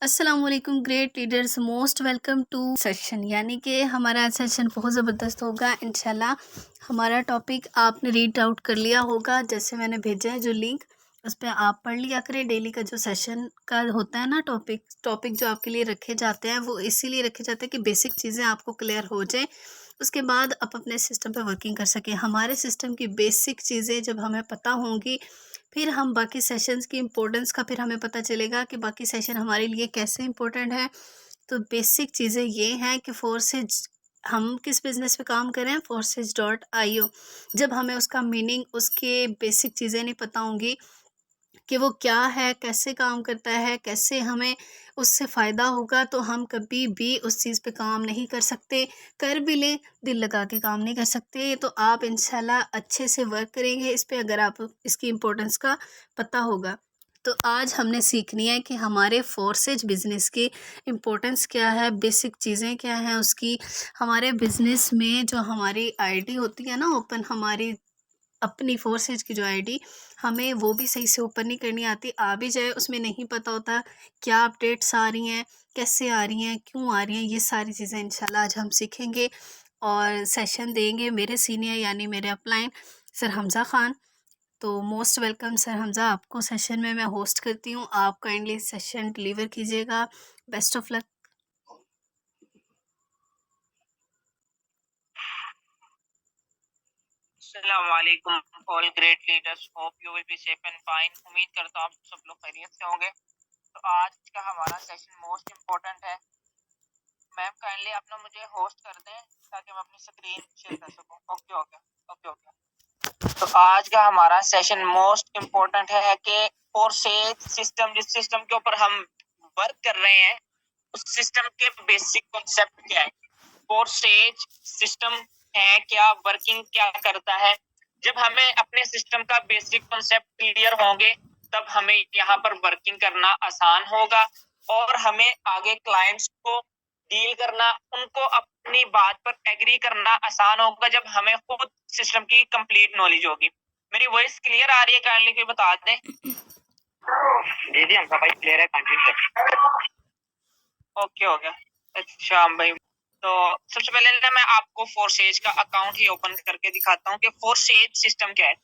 अस्सलामुअलैकुम great leaders, most welcome to session. यानी कि हमारा सेशन बहुत ज़बरदस्त होगा इंशाल्लाह। हमारा टॉपिक आपने रीड आउट कर लिया होगा, जैसे मैंने भेजा है जो लिंक, उस पर आप पढ़ लिया करें। डेली का जो सेशन का होता है ना, टॉपिक जो आपके लिए रखे जाते हैं वो इसीलिए रखे जाते हैं कि बेसिक चीज़ें आपको क्लियर हो जाए, उसके बाद आप अपने सिस्टम पे वर्किंग कर सकें। हमारे सिस्टम की बेसिक चीज़ें जब हमें पता होंगी, फिर हम बाकी सेशंस की इम्पोर्टेंस का फिर हमें पता चलेगा कि बाकी सेशन हमारे लिए कैसे इम्पोर्टेंट है। तो बेसिक चीज़ें ये हैं कि फोर्सेज, हम किस बिज़नेस पे काम कर रहे हैं, forces.io। जब हमें उसका मीनिंग, उसके बेसिक चीज़ें नहीं पता होंगी कि वो क्या है, कैसे काम करता है, कैसे हमें उससे फ़ायदा होगा, तो हम कभी भी उस चीज़ पे काम नहीं कर सकते। कर भी लें, दिल लगा के काम नहीं कर सकते। तो आप इंशाल्लाह अच्छे से वर्क करेंगे इस पे, अगर आप इसकी इम्पोर्टेंस का पता होगा। तो आज हमने सीखनी है कि हमारे फोर्सेज बिज़नेस की इम्पोर्टेंस क्या है, बेसिक चीज़ें क्या हैं उसकी। हमारे बिज़नेस में जो हमारी आईडी होती है ना ओपन, हमारी अपनी फोर्सेज की जो आईडी, हमें वो भी सही से ओपन नहीं करनी आती। आ भी जाए, उसमें नहीं पता होता क्या अपडेट्स आ रही हैं, कैसे आ रही हैं, क्यों आ रही हैं। ये सारी चीज़ें इंशाल्लाह आज हम सीखेंगे। और सेशन देंगे मेरे सीनियर यानी मेरे अपलाइन सर हमज़ा ख़ान। तो मोस्ट वेलकम सर हमज़ा, आपको सेशन में मैं होस्ट करती हूँ। आप काइंडली सेशन डिलीवर कीजिएगा। Best of luck. अस्सलामुअलैकुम all great leaders, hope you will be safe and fine. उम्मीद करता हूँ आप सब लोग खैरियत से होंगे। तो आज का हमारा सेशन मोस्ट इम्पोर्टेंट है। मैम काइंडली अपना मुझे होस्ट कर दें ताकि मैं अपनी स्क्रीन शेयर कर सकूं। Okay okay okay okay. तो आज का हमारा सेशन मोस्ट इम्पोर्टेंट है कि फोर्सेज सिस्टम, जिस सिस्टम के ऊपर हम वर्क कर रहे हैं, उस सिस्टम के बेसिक कॉन्सेप्ट क्या है, फोर्सेज सिस्टम है क्या, वर्किंग क्या करता है। जब हमें अपने सिस्टम का बेसिक कॉन्सेप्ट क्लियर होंगे, तब हमें यहाँ पर वर्किंग करना आसान होगा और हमें आगे क्लाइंट्स को डील करना, उनको अपनी बात पर एग्री करना आसान होगा जब हमें खुद सिस्टम की कंप्लीट नॉलेज होगी। मेरी वॉइस क्लियर आ रही है? काइंडली कोई बता दें। जी जी, हमका भाई क्लियर है, कंटिन्यू। ओके हो गया। अच्छा भाई, तो सबसे पहले ना मैं आपको फोर्सेज का अकाउंट ही ओपन करके दिखाता हूँ कि फोर्सेज सिस्टम क्या है।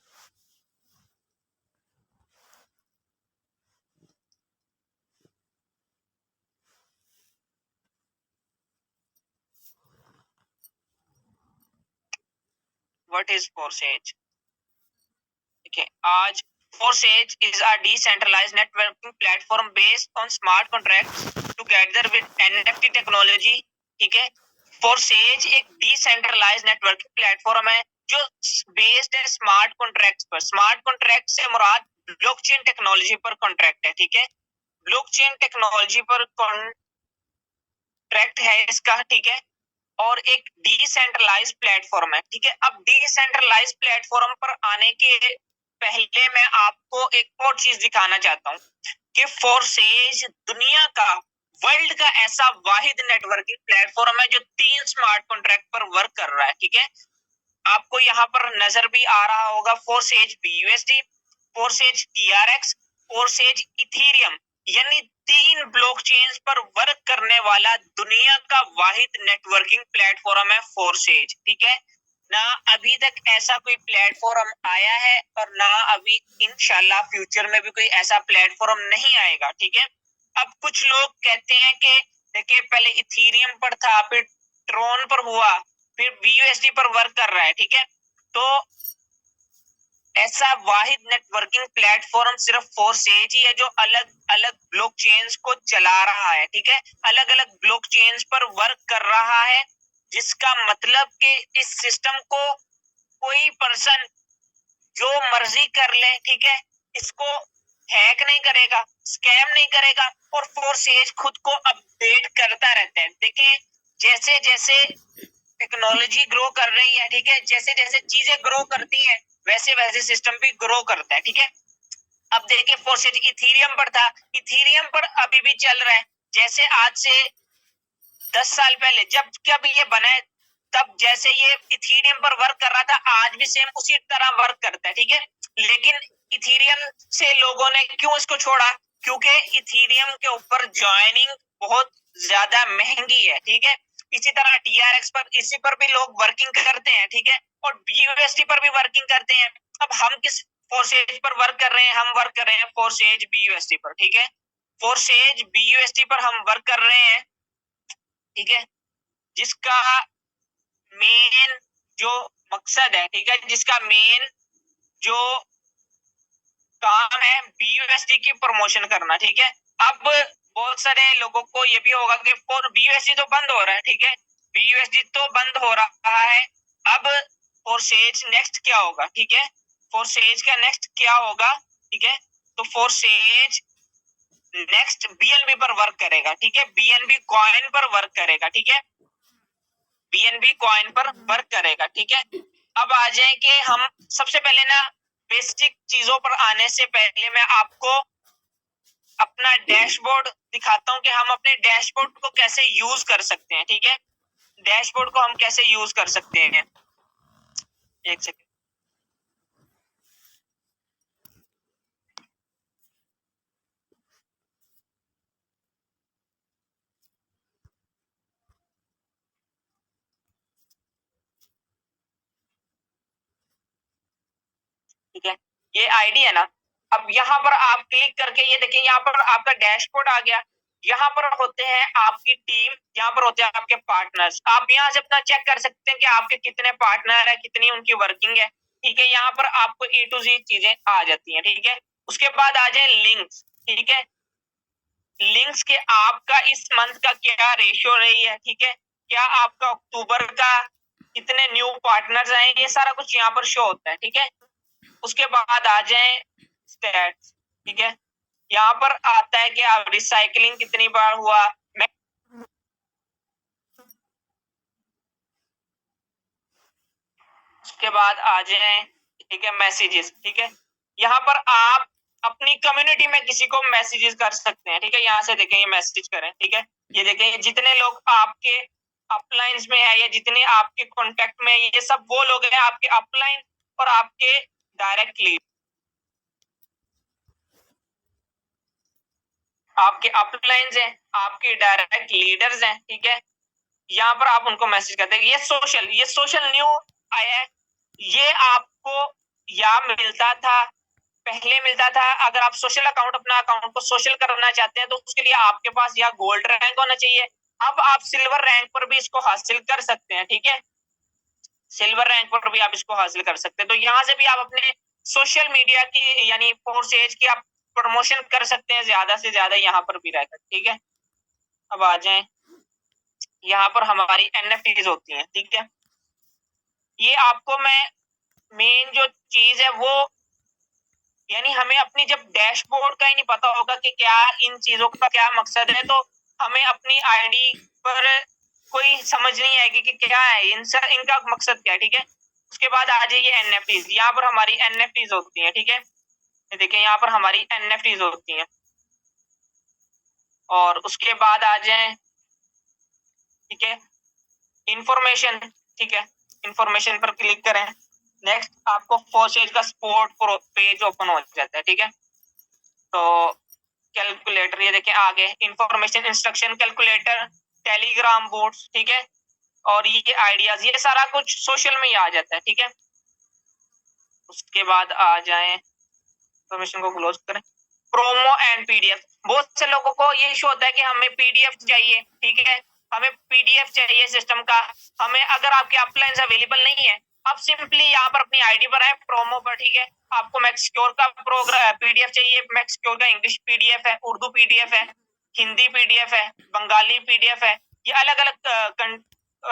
What is Forsage? ठीक है, आज Forsage is a decentralised networking platform based on smart contracts together with NFT technology. ठीक है, फोर्सेज एक डिसेंट्रलाइज्ड नेटवर्किंग प्लेटफॉर्म है जो बेस्ड है स्मार्ट कॉन्ट्रैक्ट्स पर। स्मार्ट कॉन्ट्रैक्ट से मुराद ब्लॉकचेन टेक्नोलॉजी पर कॉन्ट्रैक्ट है। ठीक है, ब्लॉकचेन टेक्नोलॉजी पर कॉन्ट्रैक्ट है इसका। ठीक है, और एक डिसेंट्रलाइज्ड प्लेटफॉर्म है। ठीक है, अब डिसेंट्रलाइज्ड प्लेटफॉर्म पर आने के पहले मैं आपको एक और चीज दिखाना चाहता हूँ कि फोर्सेज दुनिया का, वर्ल्ड का ऐसा वाहिद नेटवर्किंग प्लेटफॉर्म है जो 3 स्मार्ट कॉन्ट्रैक्ट पर वर्क कर रहा है। ठीक है, आपको यहाँ पर नजर भी आ रहा होगा forces BUSD, forces TRX, forces Ethereum, यानी 3 ब्लॉकचेन्स पर वर्क करने वाला दुनिया का वाहिद नेटवर्किंग प्लेटफॉर्म है फोर्सेज। ठीक है, ना अभी तक ऐसा कोई प्लेटफॉर्म आया है और ना अभी इंशाल्लाह फ्यूचर में भी कोई ऐसा प्लेटफॉर्म नहीं आएगा। ठीक है, अब कुछ लोग कहते हैं कि देखिए पहले इथेरियम पर था, फिर ट्रोन पर हुआ, फिर BUSD पर वर्क कर रहा है। ठीक है, तो ऐसा वाहिद नेटवर्किंग प्लेटफॉर्म सिर्फ फोर्सेज ही है जो अलग अलग ब्लॉकचेन्स को चला रहा है। ठीक है, अलग अलग ब्लॉकचेन्स पर वर्क कर रहा है, जिसका मतलब कि इस सिस्टम को कोई पर्सन जो मर्जी कर ले, ठीक है, इसको हैक नहीं करेगा, स्कैम नहीं करेगा, और फोर्सेज खुद को अपडेट करता रहता है। देखिए जैसे जैसे टेक्नोलॉजी ग्रो कर रही है, ठीक है, जैसे जैसे चीजें ग्रो करती हैं, वैसे वैसे सिस्टम भी ग्रो करता है। ठीक है, अब देखिए फोर्सेज इथेरियम पर था, इथेरियम पर अभी भी चल रहा है। जैसे आज से 10 साल पहले जब ये बना है, तब जैसे ये इथेरियम पर वर्क कर रहा था, आज भी सेम उसी तरह वर्क करता है। ठीक है, लेकिन इथेरियम से लोगों ने क्यों इसको छोड़ा? क्योंकि इथेरियम के ऊपर ज्वाइनिंग बहुत ज्यादा महंगी है, ठीक है। इसी तरह TRX पर, इसी पर भी लोग वर्किंग करते हैं, ठीक है, और BUSD पर भी वर्किंग करते हैं। अब हम किस फोर्सेज पर वर्क कर रहे हैं? हम वर्क कर रहे हैं फोर्सेज BUSD पर, ठीक है। फोर्सेज BUSD पर हम वर्क कर रहे हैं, ठीक है, जिसका मेन जो मकसद है, ठीक है, जिसका मेन जो काम है BUSD की प्रमोशन करना, ठीक है। अब बहुत सारे लोगों को ये भी होगा कि BUSD तो बंद हो रहा है, ठीक है, BUSD तो बंद हो रहा है, अब फोर्सेज नेक्स्ट क्या होगा, ठीक है, फोर्सेज का नेक्स्ट क्या होगा, ठीक है, तो फोर्सेज नेक्स्ट BNB पर वर्क करेगा, ठीक है, BNB कॉइन पर वर्क करेगा, ठीक है, BNB कॉइन पर वर्क करेगा, ठीक है। अब आ जाए कि हम सबसे पहले ना बेसिक चीजों पर आने से पहले मैं आपको अपना डैशबोर्ड दिखाता हूं कि हम अपने डैशबोर्ड को कैसे यूज कर सकते हैं, ठीक है, डैशबोर्ड को हम कैसे यूज कर सकते हैं। एक सेकंड, ठीक है, ये आईडी है ना। अब यहाँ पर आप क्लिक करके ये देखिए, यहाँ पर आपका डैशबोर्ड आ गया। यहाँ पर होते हैं आपकी टीम, यहाँ पर होते हैं आपके पार्टनर्स। आप यहाँ से अपना चेक कर सकते हैं कि आपके कितने पार्टनर है, कितनी उनकी वर्किंग है, ठीक है। यहाँ पर आपको A to Z चीजें आ जाती हैं, ठीक है। उसके बाद आ जाए लिंक्स, ठीक है, लिंक्स के आपका इस मंथ का क्या रेशियो रही है, ठीक है, क्या आपका अक्टूबर का कितने न्यू पार्टनर्स आए, ये सारा कुछ यहाँ पर शो होता है, ठीक है। उसके बाद आ जाए स्टैट्स, ठीक है, यहाँ पर आता है कि आप रिसाइकलिंग कितनी बार हुआ। उसके बाद आ जाए, ठीक है, मैसेजेस, ठीक है, यहाँ पर आप अपनी कम्युनिटी में किसी को मैसेजेस कर सकते हैं, ठीक है। यहाँ से देखें, ये मैसेज करें, ठीक है, ये देखें, जितने लोग आपके अपलाइंस में है या जितने आपके कॉन्टेक्ट में, ये सब वो लोग हैं आपके अपलाइन और आपके डायरेक्ट लीड, आपके अपलाइंस हैं, आपके डायरेक्ट लीडर्स हैं, ठीक है। यहाँ पर आप उनको मैसेज करते हैं। ये सोशल न्यू आया है। ये आपको या मिलता था, पहले मिलता था। अगर आप सोशल अकाउंट, अपना अकाउंट को सोशल करना चाहते हैं तो उसके लिए आपके पास या गोल्ड रैंक होना चाहिए। अब आप सिल्वर रैंक पर भी इसको हासिल कर सकते हैं, ठीक है, सिल्वर रैंक पर भी आप इसको हासिल कर सकते हैं। तो यहाँ से भी आप अपने सोशल मीडिया की यानी फोर्सेज की आप प्रमोशन कर सकते हैं ज्यादा से ज्यादा यहाँ पर भी रहकर, ठीक है। अब आ जाए, यहाँ पर हमारी NFTs होती हैं, ठीक है। ये आपको मैं मेन जो चीज है वो, यानी हमें अपनी जब डैशबोर्ड का ही नहीं पता होगा कि क्या इन चीजों का क्या मकसद है, तो हमें अपनी आईडी पर कोई समझ नहीं आएगी कि क्या है इनका मकसद क्या है, ठीक है। उसके बाद आ जाइए NFTs, यहाँ पर हमारी NFTs होती हैं, ठीक है, देखिए यहाँ पर हमारी NFTs होती हैं। और उसके बाद आ जाए, ठीक है, इंफॉर्मेशन, ठीक है, इंफॉर्मेशन पर क्लिक करें। नेक्स्ट आपको फोर्सेज का स्पोर्ट पेज ओपन हो जाता है, ठीक है। तो कैलकुलेटर, ये देखें आगे, information, instruction, calculator, Telegram boats, ठीक है, और ये आइडियाज, ये सारा कुछ सोशल में ही आ जाता है, ठीक है। उसके बाद आ जाए, इंफॉर्मेशन को क्लोज करें। प्रोमो एंड PDF, बहुत से लोगों को ये इशू होता है कि हमें PDF चाहिए, ठीक है, हमें PDF चाहिए सिस्टम का। हमें अगर आपके अपलाइंस अवेलेबल नहीं है, आप सिंपली यहाँ पर अपनी आईडी पर है, प्रोमो पर, ठीक है। आपको मैक्सक्योर का प्रोग्राम PDF चाहिए, मैक्सक्योर का इंग्लिश PDF है, उर्दू PDF है, हिंदी PDF है, बंगाली PDF है, ये अलग अलग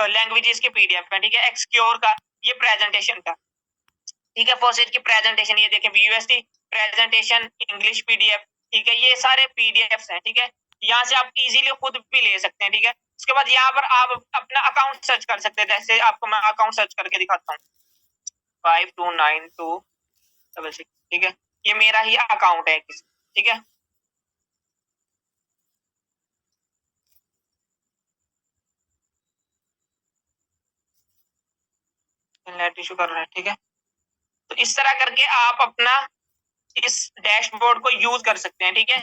लैंग्वेजेस के PDF है, ठीक है। एक्सक्योर का, ये प्रेजेंटेशन का, ठीक है, फोर्सेज की प्रेजेंटेशन, ये देखें BUSD प्रेजेंटेशन इंग्लिश PDF, ठीक है, ये सारे PDFs हैं, ठीक है। यहाँ से आप इजीली खुद भी ले सकते हैं, ठीक है। उसके बाद यहाँ पर आप अपना अकाउंट सर्च कर सकते हैं, जैसे आपको मैं अकाउंट सर्च करके दिखाता हूँ, 529266, ठीक है, ये मेरा ही अकाउंट है, ठीक है। नेट इशू कर रहा है, ठीक है। तो इस तरह करके आप अपना इस डैशबोर्ड को यूज कर सकते हैं, ठीक है।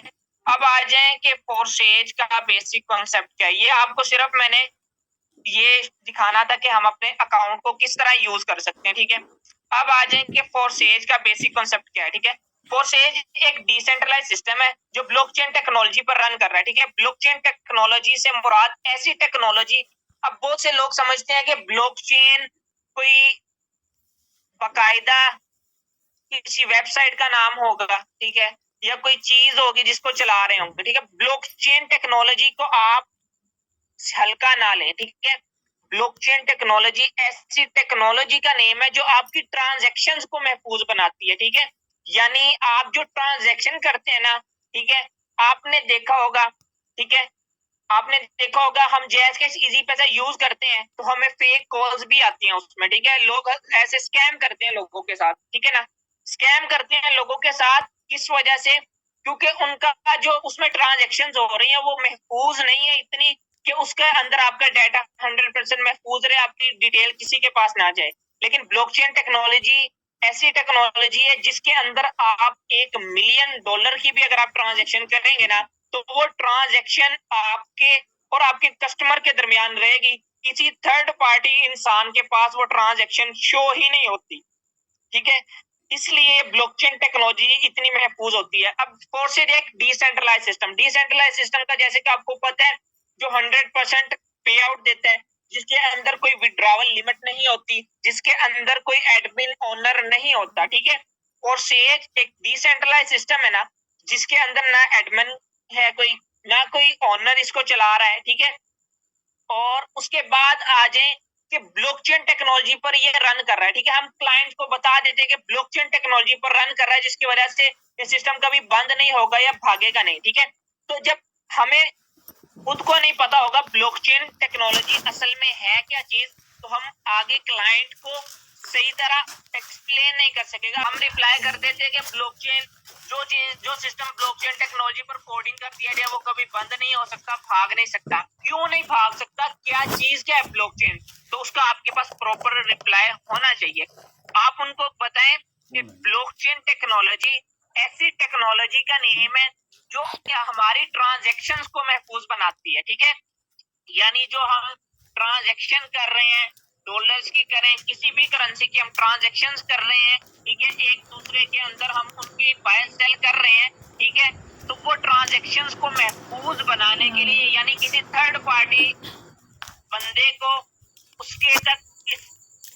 अब आ जाए कि फोरसेज का बेसिक कॉन्सेप्ट क्या है। ये आपको सिर्फ मैंने ये दिखाना था कि हम अपने अकाउंट को किस तरह यूज कर सकते हैं, ठीक है। अब आ जाए कि फोरसेज का बेसिक कॉन्सेप्ट क्या है, ठीक है। फोरसेज एक डिसेंट्रलाइज सिस्टम है जो ब्लॉकचेन टेक्नोलॉजी पर रन कर रहा है, ठीक है। ब्लॉकचेन टेक्नोलॉजी से मुराद ऐसी टेक्नोलॉजी, अब बहुत से लोग समझते हैं कि ब्लॉकचेन कोई बाकायदा किसी वेबसाइट का नाम होगा, ठीक है, या कोई चीज होगी जिसको चला रहे होंगे, ठीक है। ब्लॉकचेन टेक्नोलॉजी को आप हल्का ना लें, ठीक है। ब्लॉकचेन टेक्नोलॉजी ऐसी टेक्नोलॉजी का नेम है जो आपकी ट्रांजैक्शंस को महफूज बनाती है, ठीक है। यानी आप जो ट्रांजैक्शन करते हैं ना, ठीक है, आपने देखा होगा, ठीक है, आपने देखा होगा हम जैस कैश इजी पैसा यूज करते हैं तो हमें फेक कॉल्स भी आती हैं उसमें, ठीक है। लोग ऐसे स्कैम करते हैं लोगों के साथ, ठीक है ना। स्कैम करते हैं लोगों के साथ किस वजह से? क्योंकि उनका जो उसमें ट्रांजेक्शन हो रही है वो महफूज नहीं है इतनी कि उसके अंदर आपका डाटा 100% महफूज रहे, आपकी डिटेल किसी के पास ना जाए। लेकिन ब्लॉकचेन टेक्नोलॉजी ऐसी टेक्नोलॉजी है जिसके अंदर आप $1 मिलियन की भी अगर आप ट्रांजेक्शन करेंगे ना तो वो ट्रांजैक्शन आपके और आपके कस्टमर के दरमियान रहेगी, किसी थर्ड पार्टी इंसान के पास वो ट्रांजैक्शन शो ही नहीं होती, ठीक है। इसलिए ब्लॉकचेन टेक्नोलॉजी इतनी महफूज होती है। अब फोरसेज एक डिसेंट्रलाइज सिस्टम का जैसे कि आपको पता है जो 100% पे आउट देता है, जिसके अंदर कोई विड्रॉवल लिमिट नहीं होती, जिसके अंदर कोई एडमिन ओनर नहीं होता, ठीक है। फोरसेज एक डिसेंट्रलाइज सिस्टम है ना, जिसके अंदर ना एडमिन है कोई, ना कोई ओनर इसको चला रहा है, ठीक है। और उसके बाद आ जाए कि ब्लॉकचेन टेक्नोलॉजी पर ये रन कर रहा है, ठीक है। हम क्लाइंट को बता देते हैं कि ब्लॉकचेन टेक्नोलॉजी पर रन कर रहा है जिसकी वजह से ये सिस्टम कभी बंद नहीं होगा या भागेगा नहीं, ठीक है। तो जब हमें खुद को नहीं पता होगा ब्लॉकचेन टेक्नोलॉजी असल में है क्या चीज, तो हम आगे क्लाइंट को सही तरह एक्सप्लेन नहीं कर सकेगा। हम रिप्लाई कर देते हैं कि ब्लॉकचेन जो सिस्टम ब्लॉकचेन टेक्नोलॉजी पर कोडिंग कर दिया जाए वो कभी बंद नहीं हो सकता, भाग नहीं सकता। क्यों नहीं भाग सकता, क्या चीज क्या है ब्लॉकचेन, तो उसका आपके पास प्रॉपर रिप्लाई होना चाहिए। आप उनको बताएं कि ब्लॉकचेन टेक्नोलॉजी ऐसी टेक्नोलॉजी का नेम है जो क्या हमारी ट्रांजैक्शंस को महफूज बनाती है, ठीक है। यानी जो हम ट्रांजैक्शन कर रहे हैं, डॉलर्स की करें, किसी भी करेंसी की हम ट्रांजैक्शंस कर रहे हैं, ठीक है, एक दूसरे के अंदर हम उनकी बाय सेल कर रहे हैं, ठीक है। तो वो ट्रांजैक्शंस को महफूज बनाने के लिए यानी किसी थर्ड पार्टी बंदे को उसके तक इस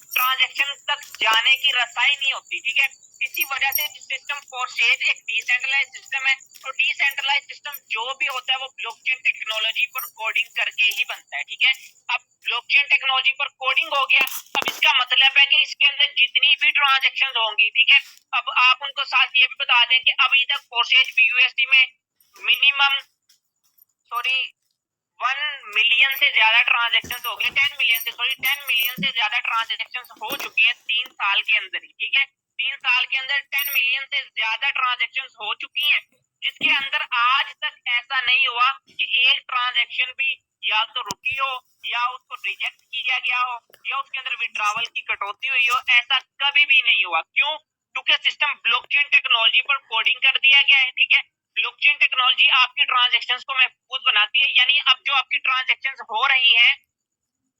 ट्रांजैक्शन तक जाने की रसाई नहीं होती, ठीक है। इसी वजह से सिस्टम फोरसेज एक डिसेंट्रलाइज सिस्टम है, और डिसेंट्रलाइज सिस्टम जो भी होता है वो ब्लॉकचेन टेक्नोलॉजी पर कोडिंग करके ही बनता है, ठीक है। अब ब्लॉकचेन टेक्नोलॉजी पर कोडिंग हो गया, अब इसका मतलब है कि इसके अंदर जितनी भी ट्रांजैक्शन होंगी, ठीक है, अब आप उनको साथ ये भी बता दें कि अभी तक फोरसेज BUSD में मिनिमम 1 मिलियन से ज्यादा ट्रांजेक्शन हो गए, 10 मिलियन से ज्यादा ट्रांजेक्शन हो चुकी है 3 साल के अंदर ही, ठीक है। 3 साल के अंदर 10 मिलियन से ज्यादा ट्रांजेक्शन हो चुकी हैं, जिसके अंदर आज तक ऐसा नहीं हुआ कि एक ट्रांजेक्शन भी या तो रुकी हो या उसको रिजेक्ट किया गया हो या उसके अंदर विड्रॉवल की कटौती हुई हो। ऐसा कभी भी नहीं हुआ। क्यों? क्योंकि सिस्टम ब्लॉकचेन टेक्नोलॉजी पर कोडिंग कर दिया गया है, ठीक है। ब्लॉकचेन टेक्नोलॉजी आपकी ट्रांजैक्शंस को महफूज बनाती है, यानी अब जो आपकी ट्रांजैक्शंस हो रही हैं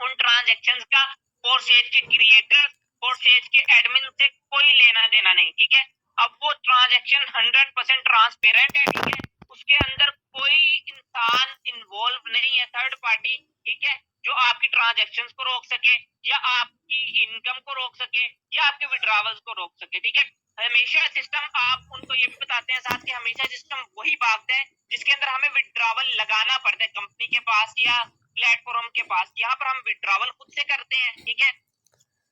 उन ट्रांजैक्शंस का फोरसेज के क्रिएटर, फोरसेज के एडमिन से कोई लेना देना नहीं, ठीक है। अब वो ट्रांजैक्शन 100% ट्रांसपेरेंट है, ठीक है। उसके अंदर कोई इंसान इन्वॉल्व नहीं है, थर्ड पार्टी, ठीक है, जो आपकी ट्रांजैक्शंस को रोक सके या आपकी इनकम को रोक सके या आपके विड्रॉवल्स को रोक सके, ठीक है। हमेशा सिस्टम आप उनको ये भी बताते हैं साथ कि हमेशा सिस्टम वही भागता है जिसके अंदर हमें विड्रॉवल लगाना पड़ता है कंपनी के पास या प्लेटफॉर्म के पास। यहाँ पर हम विड्रॉवल खुद से करते हैं, ठीक है।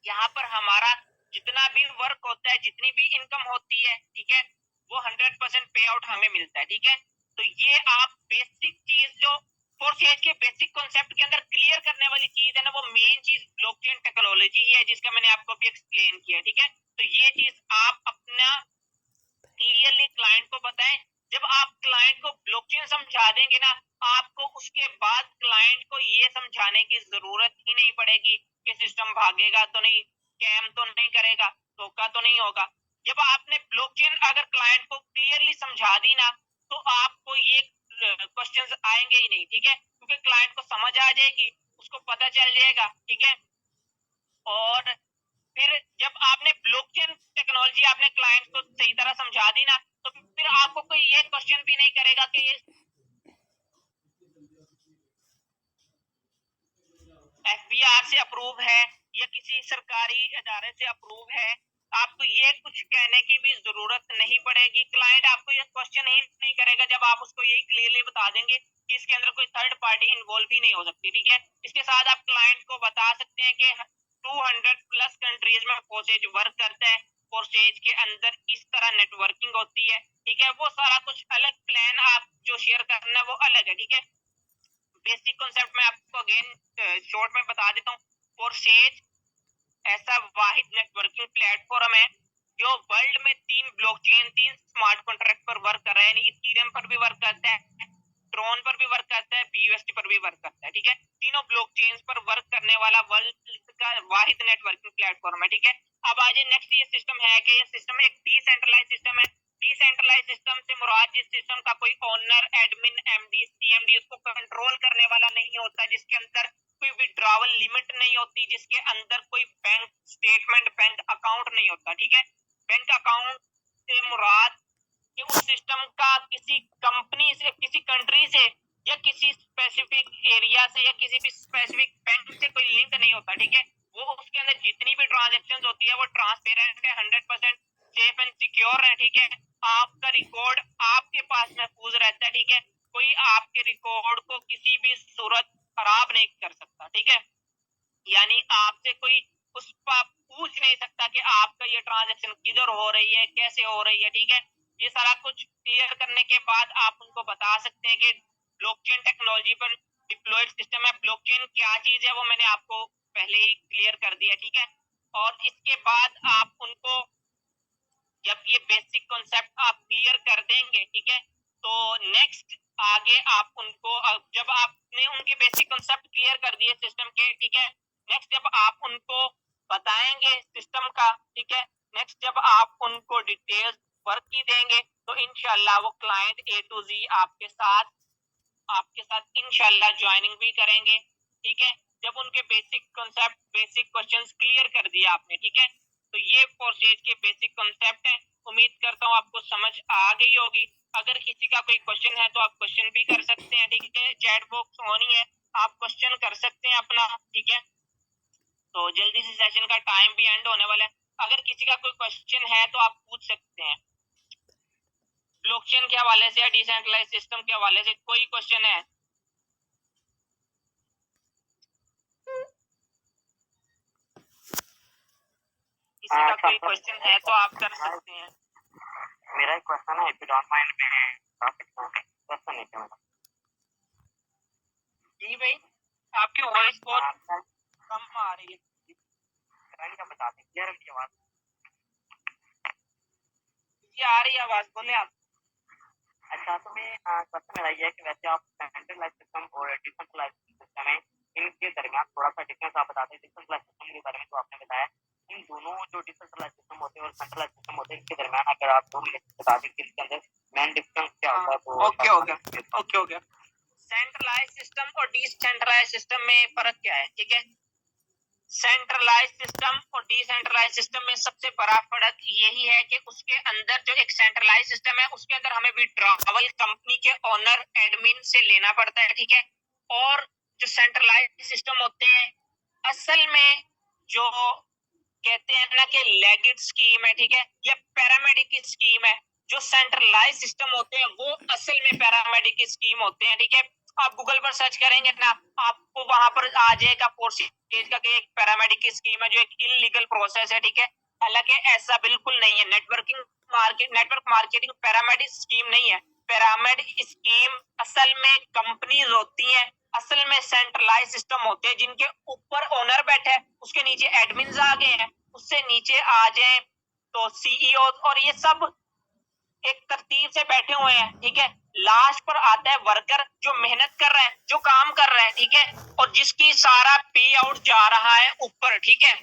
यहाँ पर हमारा जितना भी वर्क होता है, जितनी भी इनकम होती है, ठीक है, वो 100% पे आउट हमें मिलता है, ठीक है। तो ये आप बेसिक चीज जो फोरसेज के बेसिक कॉन्सेप्ट के अंदर क्लियर करने वाली चीज है ना, वो मेन चीज ब्लॉकचेन टेक्नोलॉजी है जिसका मैंने आपको भी एक्सप्लेन किया, ठीक है। तो ये चीज आप अपना क्लियरली क्लाइंट को बताएं। जब आप क्लाइंट को ब्लॉकचेन समझा देंगे ना, आपको उसके बाद क्लाइंट को ये समझाने की जरूरत ही नहीं पड़ेगी कि सिस्टम भागेगा तो नहीं, स्कैम तो नहीं करेगा, धोखा तो नहीं होगा। जब आपने ब्लॉकचेन अगर क्लाइंट को क्लियरली समझा दी ना, तो आपको ये क्वेश्चंस आएंगे ही नहीं, ठीक है, क्योंकि क्लाइंट को समझ आ जाएगी, उसको पता चल जाएगा, ठीक है। और फिर जब आपने ब्लॉकचेन टेक्नोलॉजी आपने क्लाइंट को सही तरह समझा दी ना, तो फिर आपको कोई ये क्वेश्चन भी नहीं करेगा कि ये एफबीआर से अप्रूव है या किसी सरकारी इदारे से अप्रूव है। आपको ये कुछ कहने की भी जरूरत नहीं पड़ेगी, क्लाइंट आपको ये क्वेश्चन ही नहीं करेगा जब आप उसको यही क्लियरली बता देंगे कि इसके अंदर कोई थर्ड पार्टी इन्वॉल्व ही नहीं हो सकती, ठीक है। इसके साथ आप क्लाइंट को बता सकते हैं कि 200 प्लस कंट्रीज में फोर्सेज वर्क करता है, फोर्सेज के अंदर इस तरह नेटवर्किंग होती है, ठीक है। वो सारा कुछ अलग प्लान आप जो शेयर करना है वो अलग है, ठीक है। बेसिक कॉन्सेप्ट में आपको अगेन शॉर्ट में बता देता हूँ। फोर्सेज ऐसा वाहिद नेटवर्किंग प्लेटफॉर्म है जो वर्ल्ड में 3 ब्लॉकचेन 3 स्मार्ट कॉन्ट्रैक्ट पर वर्क कर रहा है, यानी इथेरियम पर भी वर्क करता है, ट्रोन पर भी वर्क करता है, BUSD पर भी वर्क करता है, ठीक है। तीनों ब्लॉकचेन्स पर वर्क करने वाला वर्ल्ड का वाहिद नेटवर्किंग प्लेटफॉर्म है, ठीक है। अब आज नेक्स्ट ये सिस्टम है कि ये सिस्टम एक डिसेंट्रलाइज सिस्टम है। डिसेंट्रलाइज सिस्टम से मुराद जिस सिस्टम का कोई ओनर, एडमिन, MD, CMD उसको कंट्रोल करने वाला नहीं होता, जिसके अंदर कोई विड्रॉवल लिमिट नहीं होती, जिसके अंदर कोई बैंक स्टेटमेंट, बैंक अकाउंट नहीं होता, ठीक है। बैंक अकाउंट से मुराद कि उस सिस्टम का किसी कंपनी से, किसी कंट्री से या किसी स्पेसिफिक एरिया से या किसी भी स्पेसिफिक बैंक से कोई लिंक नहीं होता, ठीक है। वो उसके अंदर जितनी भी ट्रांजैक्शंस होती है वो ट्रांसपेरेंट है, 100% सेफ एंड सिक्योर है, ठीक है। आपका रिकॉर्ड आपके पास महफूज रहता है, ठीक है। कोई आपके रिकॉर्ड को किसी भी सूरत खराब नहीं कर सकता, ठीक है। यानी आपसे कोई उस पर पूछ नहीं सकता कि आपका ये ट्रांजैक्शन किधर हो रही है, कैसे हो रही है, ठीक है। ये सारा कुछ क्लियर करने के बाद आप उनको बता सकते हैं कि ब्लॉकचेन टेक्नोलॉजी पर डिप्लॉयड सिस्टम है। ब्लॉकचेन क्या चीज है वो मैंने आपको पहले ही क्लियर कर दिया, ठीक है। और इसके बाद आप उनको जब ये बेसिक कॉन्सेप्ट आप क्लियर कर देंगे, ठीक है, तो नेक्स्ट आगे आप उनको जब आपने उनके बेसिक कॉन्सेप्ट क्लियर कर दिए सिस्टम के, ठीक है, नेक्स्ट जब आप उनको बताएंगे सिस्टम का, ठीक है, नेक्स्ट जब आप उनको डिटेल्स वर्क की देंगे तो इंशाल्लाह वो क्लाइंट A to Z आपके साथ इंशाल्लाह ज्वाइनिंग भी करेंगे, ठीक है। जब उनके basic concept, basic questions clear कर दिया आपने, ठीक है, तो ये फोर्सेज के बेसिक कॉन्सेप्ट है। उम्मीद करता हूँ आपको समझ आ गई होगी। अगर किसी का कोई क्वेश्चन है तो आप क्वेश्चन भी कर सकते हैं, ठीक है। चैट बॉक्स ऑन ही है, आप क्वेश्चन कर सकते हैं अपना, ठीक है। तो जल्दी से सेशन का टाइम भी एंड होने वाला है। अगर किसी का कोई क्वेश्चन है तो आप पूछ सकते हैं ब्लॉकचेन के हवाले से या डिसेंट्रलाइज सिस्टम के हवाले से कोई क्वेश्चन है। किसी का कोई क्वेश्चन है तो आप कर सकते हैं। मेरा एक क्वेश्चन है, इफ यू डोंट माइंड मैं क्वेश्चन है क्या मेरा? जी भाई, आपकी वॉइस बहुत कम आ रही है। क्या बता दें, क्लियर है आवाज? जी आ रही है आवाज, बोले आप। अच्छा, तो मैं क्वेश्चन मेरा ये है कि वैसे आप सेंट्रलाइज सिस्टम और डिसेंट्रलाइज सिस्टम है, इनके दरमियान थोड़ा सा डिफरेंस आप बता दें। डिसेंट्रलाइज सिस्टम के बारे में तो आपने बताया, इन दोनों जो डिसेंट्रलाइज सिस्टम होते हैं और सेंट्रलाइज सिस्टम होते हैं, इनके दरमियान अगर आप दो मिनट बता दें कि इसके अंदर मेन डिफरेंस क्या होता है तो ओके हो गया। सेंट्रलाइज सिस्टम और डिसेंट्रलाइज सिस्टम में फर्क क्या है, ठीक है। सेंट्रलाइज सिस्टम और डिसेंट्रलाइज सिस्टम में सबसे बड़ा फर्क यही है कि उसके अंदर जो एक सेंट्रलाइज सिस्टम है उसके अंदर हमें विड्रॉवल कंपनी के ओनर, एडमिन से लेना पड़ता है, ठीक है। और जो सेंट्रलाइज सिस्टम होते हैं असल में जो कहते हैं ना कि लेगिट स्कीम है, ठीक है, या पैरामेडिक की स्कीम है। जो सेंट्रलाइज सिस्टम होते हैं वो असल में पैरामेडिक की स्कीम होते हैं, ठीक है। आप गूगल पर सर्च करेंगे ना, आपको वहां पर आ जाएगा फोर्सेज का एक पैरामेडिक की स्कीम है जो एक इलीगल प्रोसेस है, ठीक है। हालांकि ऐसा बिल्कुल नहीं है। नेटवर्क मार्केटिंग पैरामेडिक स्कीम नहीं है। पैरामेड स्कीम असल में कंपनीज होती हैं, असल में सेंट्रलाइज सिस्टम होते हैं जिनके ऊपर ओनर बैठे हैं, उसके नीचे एडमिन आ गए हैं, उससे नीचे आ जाए तो CEO, और ये सब एक तरतीब से बैठे हुए हैं, ठीक है। लास्ट पर आता है वर्कर जो मेहनत कर रहा है, जो काम कर रहा है, ठीक है, और जिसकी सारा पे आउट जा रहा है ऊपर, ठीक है।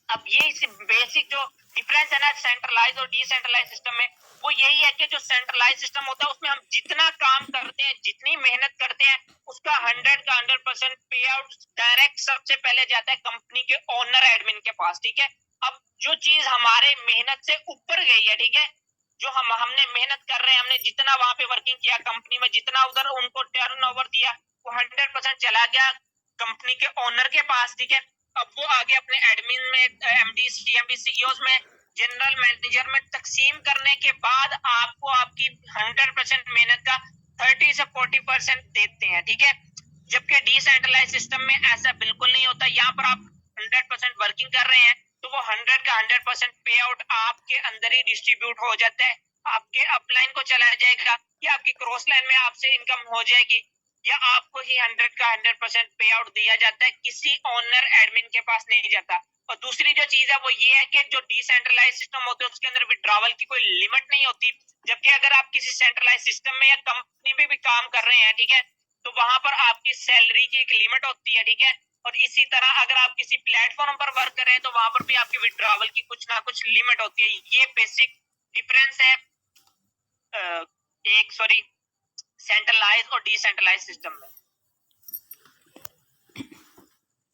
अब ये बेसिक जो डिफरेंस है ना सेंट्रलाइज और डिसेंट्रलाइज सिस्टम में, वो यही है कि जो सेंट्रलाइज सिस्टम होता है उसमें हम जितना काम करते हैं, जितनी मेहनत करते हैं, उसका 100% पे आउट डायरेक्ट सबसे पहले जाता है कंपनी के ओनर एडमिन के पास, ठीक है। अब जो चीज हमारे मेहनत से ऊपर गई है, ठीक है, जो हमने मेहनत कर रहे हैं, हमने जितना वहां पे वर्किंग किया कंपनी में, जितना उधर उनको टर्नओवर दिया, वो 100% चला गया कंपनी के ओनर के पास, ठीक है। अब वो आगे अपने एडमिन में, एमडी, सीएमडी, सीईओ में, जनरल मैनेजर में तकसीम करने के बाद आपको आपकी 100% मेहनत का 30 से 40% देते हैं, ठीक है। जबकि डिसेंट्रलाइज सिस्टम में ऐसा बिल्कुल नहीं होता। यहाँ पर आप 100% वर्किंग कर रहे हैं तो वो 100 का 100% पे आउट आपके अंदर ही डिस्ट्रीब्यूट हो जाता है, आपके अपलाइन को चला जाएगा या आपकी क्रॉस लाइन में आपसे इनकम हो जाएगी, या आपको ही 100 का 100% पे आउट दिया जाता है, किसी ओनर एडमिन के पास नहीं जाता। और दूसरी जो चीज है वो ये है कि जो डिसेंट्रलाइज सिस्टम होते हैं उसके अंदर विड्रॉवल की कोई लिमिट नहीं होती। जबकि अगर आप किसी सेंट्रलाइज सिस्टम में या कंपनी में भी काम कर रहे हैं, ठीक है, तो वहां पर आपकी सैलरी की एक लिमिट होती है, ठीक है। और इसी तरह अगर आप किसी प्लेटफॉर्म पर वर्क कर रहे हैं तो वहां पर भी आपकी विड्रॉवल की कुछ ना कुछ लिमिट होती है। ये बेसिक डिफरेंस है सेंट्रलाइज और डिसेंट्रलाइज सिस्टम में।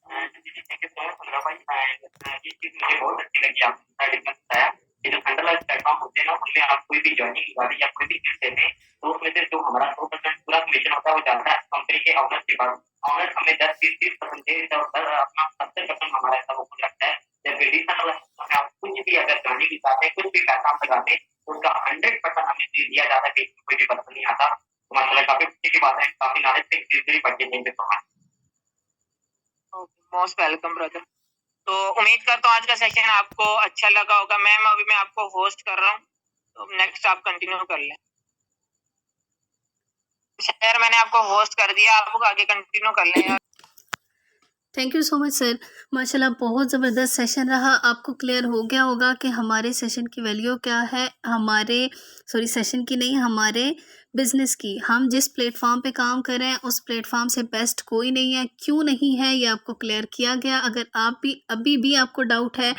थैंक यू सो मच अनुराग भाई। एंड ये चीज मुझे बहुत अच्छी लगी, आपने डिफरेंस बताया। ये जो सेंट्रलाइज प्लेटफॉर्म होते हैं ना, उनमें आप कोई भी ज्वाइनिंग दिवाली या कोई भी चीज देते हैं तो उसमें से जो हमारा 100% पूरा कमीशन होता है वो जाता है कंपनी के ऑनर के पास। ऑनर हमें 10-20% देता है, अपना 70% हमारा ऐसा वो कुछ रखता है। जबकि डिसेंट्रलाइज में आप कुछ भी अगर ज्वाइनिंग दिखाते हैं, कुछ भी पैसा हम लगाते हैं तो उसका 100% हमें दिया जाता है, कोई भी पता नहीं आता। तो माशाल्लाह काफी खुशी की बात है, काफी नॉलेज से धीरे बढ़ती है। Most welcome brother. तो उम्मीद करता हूँ आज का सेशन आपको अच्छा लगा होगा। मैम अभी मैं आपको होस्ट कर रहा हूँ, तो नेक्स्ट आप कंटिन्यू कर लें। सर मैंने आपको होस्ट कर दिया, आप आगे कंटिन्यू कर लें। Thank you so much sir, माशाल्लाह बहुत ज़बरदस्त सेशन रहा। आपको क्लियर हो गया होगा कि हमारे सेशन की वैल्यू क्या है, सेशन की नहीं, हमारे बिज़नेस की। हम जिस प्लेटफॉर्म पे काम कर रहे हैं उस प्लेटफॉर्म से बेस्ट कोई नहीं है। क्यों नहीं है ये आपको क्लियर किया गया। अगर आप भी अभी भी आपको डाउट है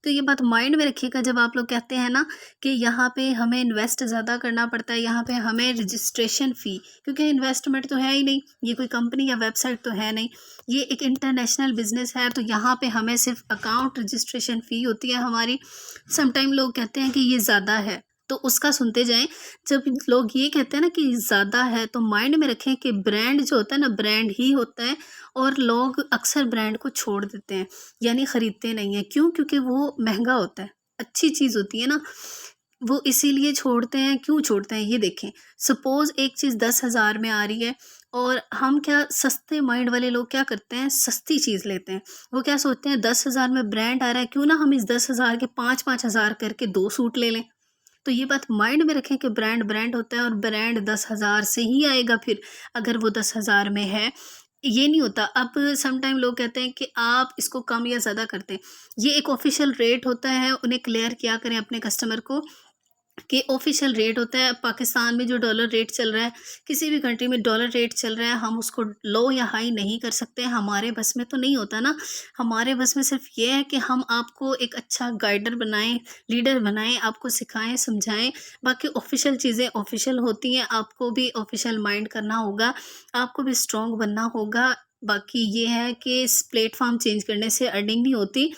तो ये बात माइंड में रखिएगा जब आप लोग कहते हैं ना कि यहाँ पे हमें इन्वेस्ट ज़्यादा करना पड़ता है, यहाँ पे हमें रजिस्ट्रेशन फ़ी, क्योंकि इन्वेस्टमेंट तो है ही नहीं, ये कोई कंपनी या वेबसाइट तो है नहीं, ये एक इंटरनेशनल बिज़नेस है। तो यहाँ पे हमें सिर्फ अकाउंट रजिस्ट्रेशन फ़ी होती है हमारी। समटाइम लोग कहते हैं कि ये ज़्यादा है, तो उसका सुनते जाएं। जब लोग ये कहते हैं ना कि ज़्यादा है तो माइंड में रखें कि ब्रांड जो होता है ना, ब्रांड ही होता है, और लोग अक्सर ब्रांड को छोड़ देते हैं, यानी ख़रीदते नहीं हैं। क्यों? क्योंकि वो महंगा होता है, अच्छी चीज़ होती है ना, वो इसीलिए छोड़ते हैं। क्यों छोड़ते हैं ये देखें। सपोज़ एक चीज़ 10,000 में आ रही है और हम क्या, सस्ते माइंड वाले लोग क्या करते हैं, सस्ती चीज़ लेते हैं। वो क्या सोचते हैं 10,000 में ब्रांड आ रहा है, क्यों ना हम इस 10,000 के 5-5 हज़ार करके 2 सूट ले लें। तो ये बात माइंड में रखें कि ब्रांड ब्रांड होता है और ब्रांड 10,000 से ही आएगा फिर, अगर वो 10,000 में है। ये नहीं होता। अब समटाइम लोग कहते हैं कि आप इसको कम या ज़्यादा करते हैं। ये एक ऑफिशियल रेट होता है, उन्हें क्लियर किया करें अपने कस्टमर को कि ऑफिशियल रेट होता है। पाकिस्तान में जो डॉलर रेट चल रहा है, किसी भी कंट्री में डॉलर रेट चल रहा है, हम उसको लो या हाई नहीं कर सकते। हमारे बस में तो नहीं होता ना। हमारे बस में सिर्फ ये है कि हम आपको एक अच्छा गाइडर बनाएं, लीडर बनाएं, आपको सिखाएं, समझाएं। बाकी ऑफिशियल चीज़ें ऑफिशियल होती हैं, आपको भी ऑफिशियल माइंड करना होगा, आपको भी स्ट्रॉन्ग बनना होगा। बाकी ये है कि इस प्लेटफॉर्म चेंज करने से अर्निंग नहीं होती,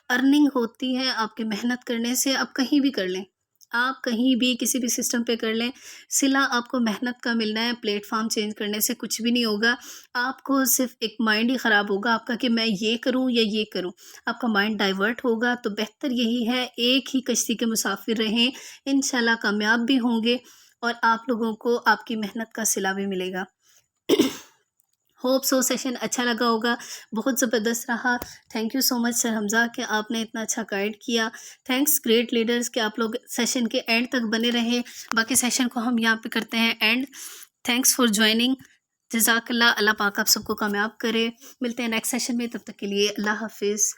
अर्निंग होती है आपके मेहनत करने से। आप कहीं भी कर लें, आप कहीं भी किसी भी सिस्टम पे कर लें, सिला आपको मेहनत का मिलना है। प्लेटफॉर्म चेंज करने से कुछ भी नहीं होगा। आपको सिर्फ एक माइंड ही ख़राब होगा आपका कि मैं ये करूं या ये करूं, आपका माइंड डाइवर्ट होगा। तो बेहतर यही है, एक ही कश्ती के मुसाफिर रहें, इंशाल्लाह कामयाब भी होंगे और आप लोगों को आपकी मेहनत का सिला भी मिलेगा। होप सो सेशन अच्छा लगा होगा, बहुत ज़बरदस्त रहा। Thank you so much sir Hamza कि आपने इतना अच्छा गाइड किया। थैंक्स ग्रेट लीडर्स कि आप लोग सेशन के एंड तक बने रहे। बाकी सेशन को हम यहाँ पे करते हैं एंड। Thanks for joining. जज़ाकल्लाह। अल्लाह पाक आप सबको कामयाब करे। मिलते हैं नेक्स्ट सेशन में, तब तक के लिए अल्लाह हाफिज़।